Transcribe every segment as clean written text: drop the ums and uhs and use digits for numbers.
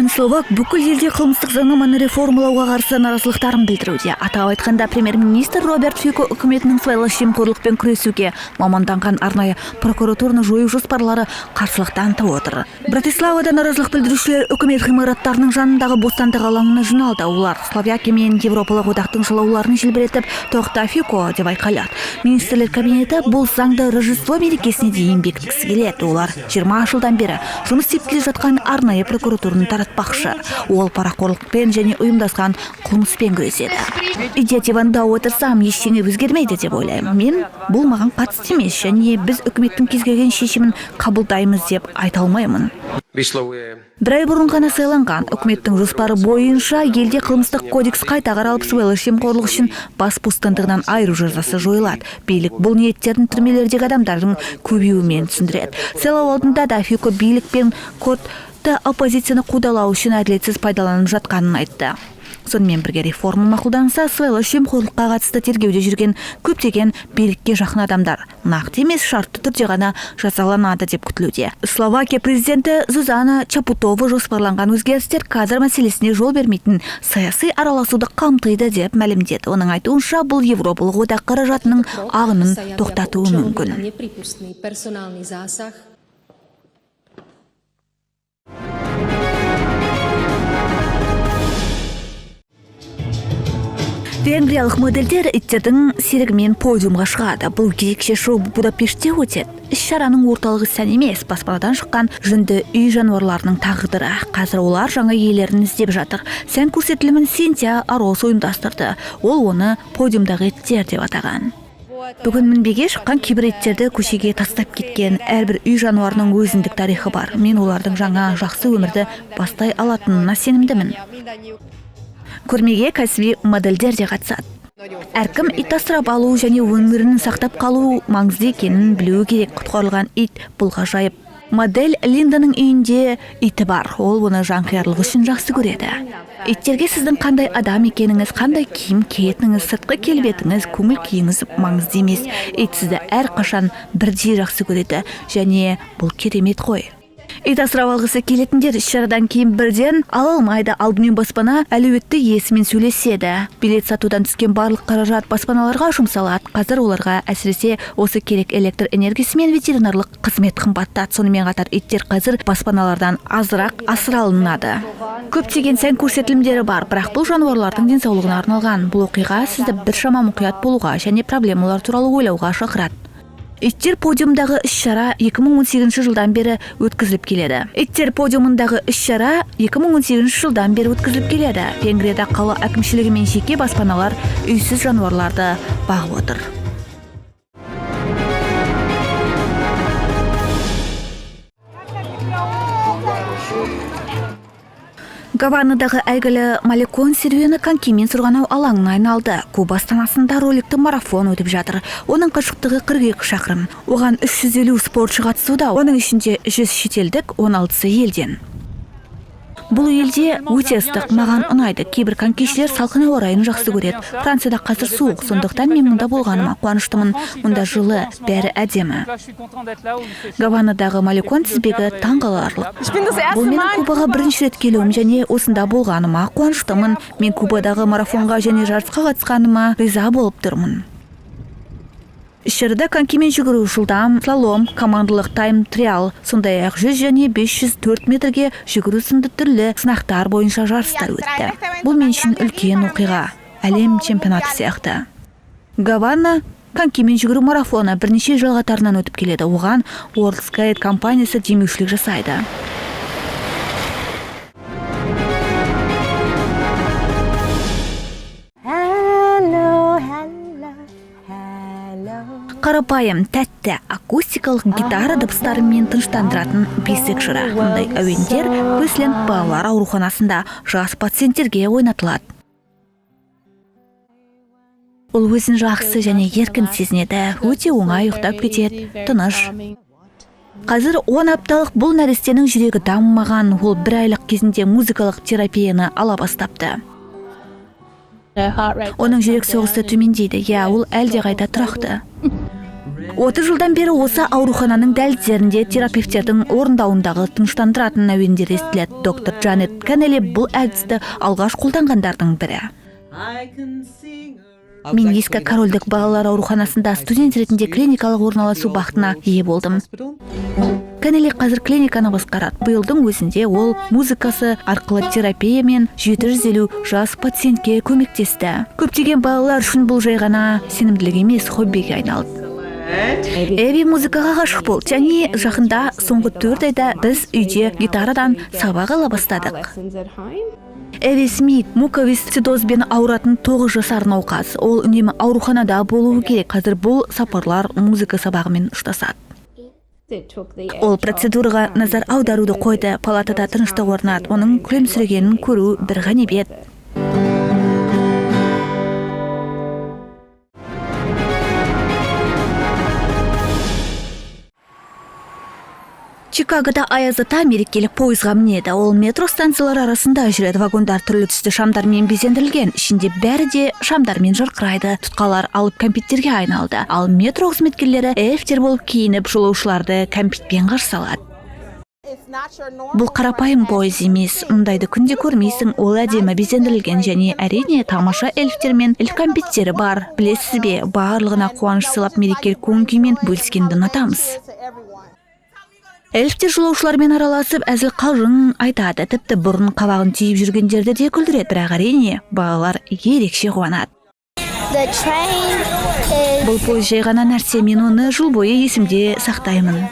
Иван Словак бүкіл елде қылмыстық заңнаманы реформалауға қарсы наразылықтарын білдіруде. Атап айтқанда премьер-министр Роберт Фико үкіметінің сыбайлас жемқорлықпен күресуге маманданған арнайы прокуратураны жою жоспарлары қарсылық танытып отыр. Братиславада наразылық білдірушілер үкімет ғимараттарының жанындағы бостандық алаңына жиналды. Олар Словакия мен Европалық одақтың жалауларын желбіретіп, тоқта Фико деп айқайлады. Министрлер кабинеті бұл заңды Рождество мерекесіне дейін бекіткісі келеді. Олар 20 жылдан бері жұмыс істеп келе жатқан арнайы прокуратураны таратпақшы. Ол парақорлықпен және ұйымдасқан қылмыспен күреседі. Инициативада отырсам ештеңе өзгермейді деп ойлаймын. Мен бұл маған қатысты емес, және біз үкіметтің кез келген шешімін қабылдаймыз деп айта алмаймын. Бір ай бұрын ғана сайланған үкіметтің жоспары бойынша елде қылмыстық кодекс қайта қаралып, сыбайлас жемқорлық үшін бас бостандығынан айыру жазасы жойылады. Билік бұл ниеттердің түрмелердегі адамдардың көбеюімен түсіндіреді. Сайлау алдында да Фико билік пен кодты оппозицияны қудалау үшін әділетсіз пайдаланып жатқанын айтты. Сонымен бірге реформа мақұлданса, сыбайлас жемқорлыққа қатысты тергеуде жүрген көптеген билікке жақын адамдар нақты емес, шартты түрде ғана жазаланады деп күтілуде. Словакия президенті Зузана Чапутова жоспарланған өзгерістер кадр мәселесіне жол бермейтін саяси араласуды қамтиды деп мәлімдеді. Оның айтуынша, бұл Европалық одақ қаражатының ағынын тоқтатуы мүмкін. Венгриялық модельдер иттердің серігімен подиумға шығады. Бұл кезекше шоу Будапештте өтеді. Іс-шараның орталығы сән емес, баспанадан шыққан жүнді үй жануарларының тағдыры. Қазір олар жаңа иелерін іздеп жатыр. Сән көрсетілімін Синтия Арос ұйымдастырды. Ол оны подиумдағы иттер деп атаған. Бүгін мінбеге шыққан кейбір иттерді көшеге тастап кеткен. Әрбір үй жануарының өзіндік тарихы бар. Мен олардың жаңа жақсы өмірді бастай алатынына сенімдімін. Көрмеге кәсіби модельдер де қатысады. Әркім ит асырап алу және өмірін сақтап қалу маңызды екенін білуі керек. Құтқарылған ит бұл ғажайып. Модель Линданың үйінде иті бар. Ол оны жанқиярлығы үшін жақсы көреді. Иттерге сіздің қандай адам екеніңіз, қандай киім киетініңіз, сыртқы келбетіңіз, көңіл күйіңіз маңызды емес. Ит сізді әрқашан бірдей жақсы көреді, және бұл керемет қой. Ит асырап алғысы келетіндер іс-шарадан кейін бірден ала алмайды. Алдымен баспана әлеуетті иесімен сөйлеседі. Билет сатудан түскен барлық қаражат баспаналарға жұмсалады. Қазір оларға әсіресе осы керек электр энергиясы мен ветеринарлық қызмет қымбаттады. Сонымен қатар иттер қазір баспаналардан азырақ асыралынады. Көптеген сән көрсетілімдері бар, бірақ бұл жануарлардың денсаулығына арналған. Бұл оқиға сізді біршама мұқият болуға және проблемалар туралы ойлауға шақырады. Иттер подиумдағы іс-шара 2018 жылдан бері өткізіліп келеді. Иттер подиумындағы іс-шара 2018 жылдан бері өткізіліп келеді. Венгрияда қала әкімшілігі мен жеке баспаналар үйсіз жануарларды бағып отыр. Гаванадағы әйгілі Малекон серуені конькимен сырғанау алаңына айналды. Куба астанасында роликті марафон өтіп жатыр. Оның қашықтығы 42 шақырым. Оған 350 спортшы қатысуда. Оның ішінде 100 шетелдік, 16-сы елден. Бұл елде өте ыстық, маған ұнайды. Кейбір конькишілер салқын ауа райын жақсы көреді. Францияда қазір суық, сондықтан мен мұнда болғаныма қуаныштымын. Мұнда жылы, бәрі әдемі. Гаванадағы Малекон тізбегі таңғаларлық. Бұл менің Кубаға бірінші рет келуім және осында болғаныма қуаныштымын. Мен Кубадағы марафонға және жарысқа қатысқаныма риза болып тұрмын. Іс-шарада конькимен жүгіру, жылдам, слалом, командалық тайм-триал, сондай-ақ 100 және 504 метрге жүгіру сынды түрлі сынақтар бойынша жарыстар өтті. Бұл мен үшін үлкен оқиға, әлем чемпионаты сияқты. Гавана конькимен жүгіру марафоны бірнеше жыл қатарынан өтіп келеді. Оған World Skate компаниясы демеушілік жасайды. Қарапайым, тәтті, акустикалық гитара дыбыстарымен тыныштандыратын бесік жыры. Мұндай әуендер Весленд балалар ауруханасында жас пациенттерге ойнатылады. Ол өзін жақсы және еркін сезінеді, өте оңай ұйықтап кетеді, тыныш. Қазір 10 апталық бұл нәрестенің жүрегі дамымаған. Ол 1 айлық кезінде музыкалық терапияны ала бастапты. Оның жүрек соғысы төмендейді, ол әлде қайда тұрақты. 30 жылдан бері осы аурухананың дәліздерінде терапевтердің орындауындағы тыныштандыратын әуендер естіледі. Доктор Джанет Кеннелли бұл әдісті алғаш қолданғандардың бірі. Мен ескі корольдік балалар ауруханасында студент ретінде клиникалық орналасу бақытына ие болдым. Кеннелли қазір клиниканы басқарады. Биылдың өзінде ол музыкасы арқылы терапия мен 750 жас пациентке көмектесті. Көптеген балалар үшін бұл жай ғана сенімділік емес, хоббиге айналды. Эви музыкаға ғашық болды, және жақында соңғы 4 айда біз үйде гитарадан сабақ ала бастадық. Эви Смит муковисцидозбен ауыратын 9 жасар науқас. Ол үнемі ауруханада болуы керек. Қазір бұл сапарлар музыка сабағымен ұштасады. Ол процедураға назар аударуды қойды. Палатада тыныштық орнады. Оның күлімсірегенін көру бір ғанибет. Чикагода аяз ата мерекелік пойызға мінеді. Ол метро станциялар арасында жүреді. Вагондар түрлі түсті шамдармен безендірілген. Ішінде бәрі де шамдармен жарқырайды. Тұтқалар алып кәмпиттерге айналды. Ал метро қызметкерлері эльфтер болып киініп жолаушыларды кәмпитпен қарсы алады. Бұл қарапайым пойыз емес. Мұндайды күнде көрмейсің. Ол әдемі безендірілген, және әрине тамаша эльфтер мен эльф кәмпиттері бар. Білесіз бе, барлығына қуаныш сыйлап мерекелік көңіл-күймен бөліскенді ұнатамыз. Эльфтер жолаушылармен араласып әзіл қалжың айтады. Тіпті бұрын қабағын түйіп жүргендерді де күлдіреді. Бірақ әрине балалар ерекше қуанады. Бұл пойыз жай ғана нәрсе, мен оны жыл бойы есімде сақтаймын.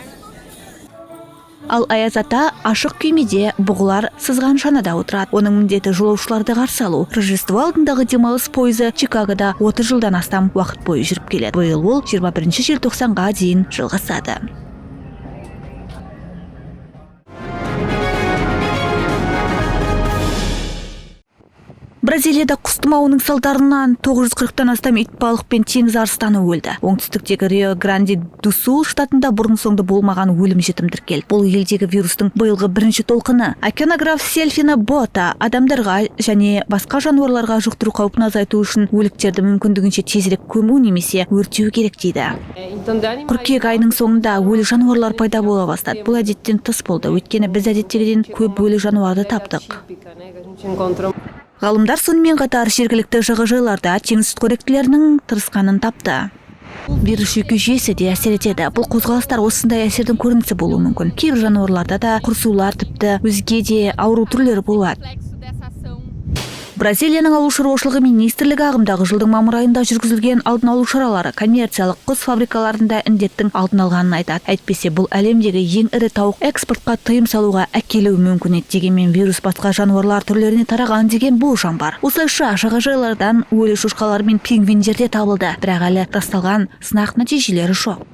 Ал аяз ата ашық күймеде бұғылар сызған шанада отырады. Оның міндеті жолаушыларды қарсы алу. Рождество алдындағы демалыс пойызы Чикагода 30 жылдан астам уақыт бойы жүріп келеді. Биыл ол 21 желтоқсанға дейін жалғасады. Бразилияда құс тұмауының салдарынан 940-тан астам итбалық пен теңіз арыстаны өлді. Оңтүстіктегі Рио-Гранди-ду-Сул штатында бұрын-соңды болмаған өлім-жітім тіркелді. Бұл елдегі вирустың биылғы бірінші толқыны. Океанограф Селфина Бота адамдарға және басқа жануарларға жұқтыру қаупін азайту үшін өліктерді мүмкіндігінше тезірек көму немесе өртеу керек дейді. Қыркүйек айының соңында өлі жануарлар пайда бола бастады. Бұл әдеттен тыс болды. Өйткені біз әдеттегіден көп өлі жануарды таптық. Ғалымдар сонымен қатар жергілікті жағажайларда теңіз сүтқоректілерінің тырысқанын тапты. Вирус жүйке жүйесі де әсер етеді. Бұл қозғалыстар осындай әсердің көрінісі болуы мүмкін. Кейбір жануарларда да құрсулар, тіпті өзге де ауру түрлері болады. Бразилияның ауыл шаруашылығы министрлігі ағымдағы жылдың мамыр айында жүргізілген алдын алу шаралары коммерциялық құс фабрикаларында індеттің алдын алғанын айтады. Әйтпесе бұл әлемдегі ең ірі тауық экспортқа тыйым салуға әкелуі мүмкін еді. Дегенмен вирус басқа жануарлар түрлеріне тараған деген болжам бар. Осылайша жағажайлардан өлі шошқалар мен пингвиндер де табылды. Бірақ әлі расталған сынақ нәтижелері жоқ.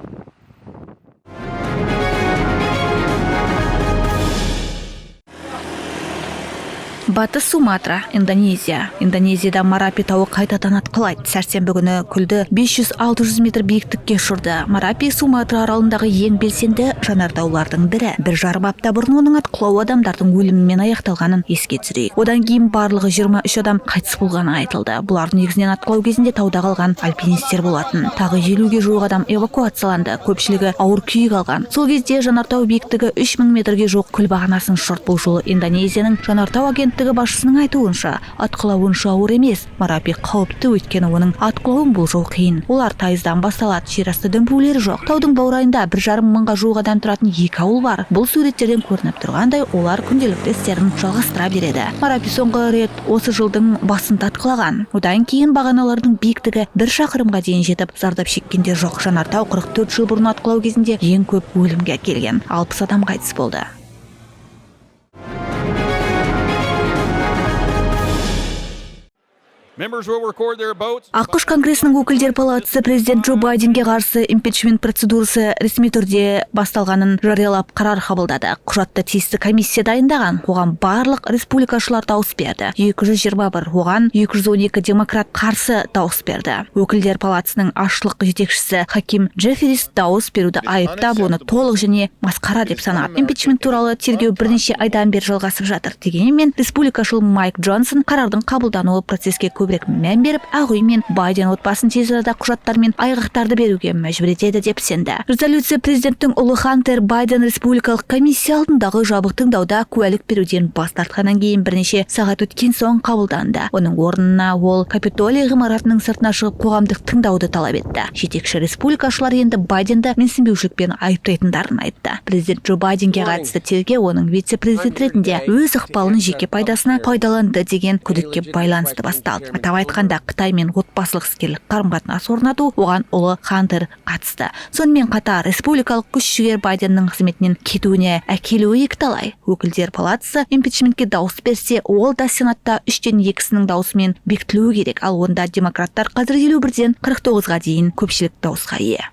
Батыс Суматра, Индонезия. Индонезияда Марапи тауы қайтадан атқылайды. Сәрсенбі күні күлді 500-600 метр биіктікке ұшырды. Марапи Суматра аралындағы ең белсенді жанартаулардың бірі. 1,5 апта бұрын оның атқылауы адамдардың өлімімен аяқталғанын еске түсірейік. Одан кейін барлығы 23 адам қайтыс болғаны айтылды. Бұлар негізінен атқылау кезінде тауда қалған альпинистер болатын. Тағы 50-ге жуық адам эвакуацияланды. Көпшілігі ауыр күйік алған. Сол кезде жанартау биіктігі 3000 метрге жоқ күл бағанасын ұшырды. Бұл жолы Индонезияның жанартау агенттігі басшысының айтуынша, атқылауынша ауыр емес. Марапи қауіпті, өйткені оның атқылауын болжау қиын. Олар тайыздан басталады, жерасты дүмпулері жоқ. Таудың баурайында 1,5 мыңға жуық адам тұратын 2 ауыл бар. Бұл суреттерден көрініп тұрғандай, олар күнделікті істерін жалғастыра береді. Марапи соңғы рет осы жылдың басында атқылаған. Одан кейін бағаналардың биіктігі 1 шақырымға дейін жетіп, зардап шеккендер жоқ. Жанартау 44 жыл бұрын атқылау кезінде ең көп өлімге әкелген. 60 адам қайтыс болды. ақш конгресінің өкілдер палатасы президент Джо Байденге қарсы импичмент процедурасы ресми түрде басталғанын жариялап қарар қабылдады. Құжатты тиісті комиссия дайындаған. Оған барлық республикашылар дауыс берді. 221, оған 212 демократ қарсы дауыс берді. Өкілдер палатасының ашылық жетекшісі Хаким Джефферис дауыс беруді айыптап, оны толық және масқара деп санады. Импичмент туралы тергеу бірнеше айдан бері жалғасып жатыр. Дегенмен республикашыл Майк Джонсон қарардың қабылдануы процеске көбірек мән беріп, Ақ үй мен Байден отбасын тез арада құжаттар мен айғақтарды беруге мәжбүр етеді деп сенді. Резолюция президенттің ұлы Хантер Байден республикалық комиссия алдындағы жабық тыңдауда куәлік беруден бас тартқаннан кейін бірнеше сағат өткен соң қабылданды. Оның орнына ол Капитолий ғимаратының сыртына шығып қоғамдық тыңдауды талап етті. Жетекші республикашылар енді Байденді менсінбеушілікпен айыптайтындарын айтты. Президент Джо Байденге қатысты тергеу оның вице-президент ретінде өз ықпалын жеке пайдасына пайдаланды деген күдікке байланысты басталды. Атап айтқанда Қытай мен отбасылық іскерлік қарым-қатынас орнату оған ұлы Хантер қатысты. Сонымен қатар республикалық күш-жігер Байденнің қызметінен кетуіне әкелуі екіталай. Өкілдер палатасы импичментке дауыс берсе, ол да Сенатта 3/2 дауысымен бекітілуі керек. Ал онда демократтар қазір 51-ден 49-ға дейін көпшілік дауысқа ие.